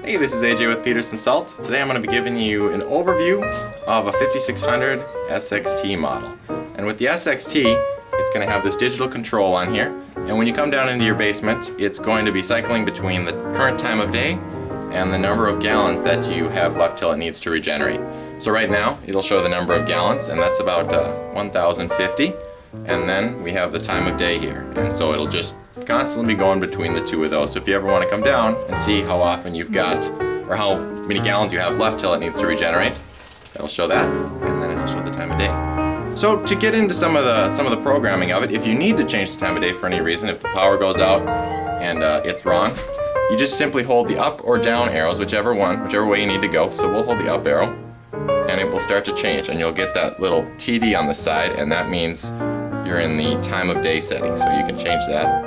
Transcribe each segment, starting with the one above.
Hey, this is AJ with Peterson Salt. Today I'm going to be giving you an overview of a 5600 SXT model. And with the SXT, it's going to have this digital control on here. And when you come down into your basement, it's going to be cycling between the current time of day and the number of gallons that you have left till it needs to regenerate. So right now, it'll show the number of gallons, and that's about 1,050. And then we have the time of day here. And so it'll just constantly be going between the two of those. So if you ever want to come down and see how often you've got, or how many gallons you have left till it needs to regenerate, it'll show that, and then it'll show the time of day. So to get into some of the programming of it, if you need to change the time of day for any reason, if the power goes out and it's wrong, you just simply hold the up or down arrows, whichever way you need to go. So we'll hold the up arrow, and it will start to change, and you'll get that little TD on the side, and that means you're in the time of day setting, so you can change that.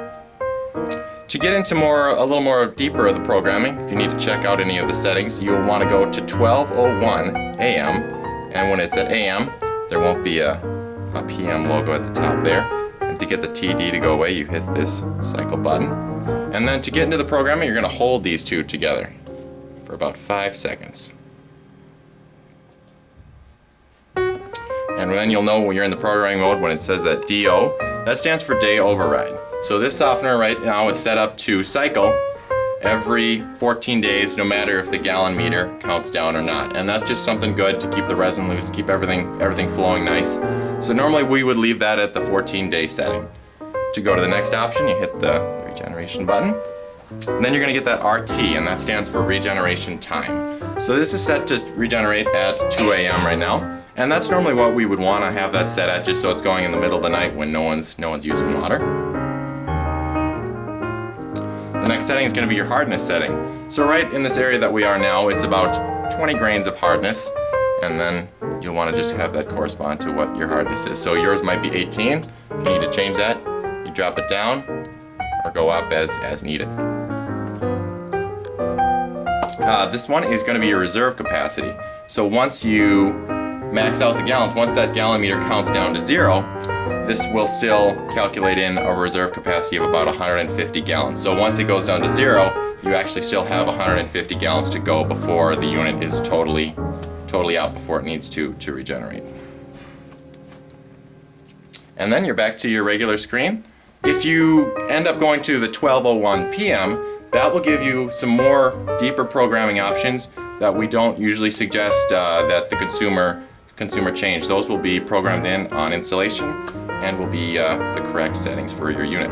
To get into a little more deeper of the programming, if you need to check out any of the settings, you'll want to go to 12:01 a.m. and when it's at a.m. there won't be a p.m. logo at the top there. And to get the TD to go away, you hit this cycle button. And then to get into the programming, you're going to hold these two together for about 5 seconds. And then you'll know when you're in the programming mode when it says that DO, that stands for day override. So this softener right now is set up to cycle every 14 days, no matter if the gallon meter counts down or not. And that's just something good to keep the resin loose, keep everything flowing nice. So normally we would leave that at the 14-day setting. To go to the next option, you hit the regeneration button. And then you're going to get that RT, and that stands for regeneration time. So this is set to regenerate at 2 a.m. right now. And that's normally what we would want to have that set at, just so it's going in the middle of the night when no one's using water. The next setting is going to be your hardness setting. So right in this area that we are now, it's about 20 grains of hardness, and then you'll want to just have that correspond to what your hardness is. So yours might be 18. If you need to change that, you drop it down or go up as needed. This one is going to be your reserve capacity. So once you max out the gallons, once that gallon meter counts down to 0, this will still calculate in a reserve capacity of about 150 gallons. So once it goes down to 0, you actually still have 150 gallons to go before the unit is totally out, before it needs to regenerate. And then you're back to your regular screen. If you end up going to the 12:01 p.m., that will give you some more deeper programming options that we don't usually suggest that the consumer change. Those will be programmed in on installation and will be the correct settings for your unit.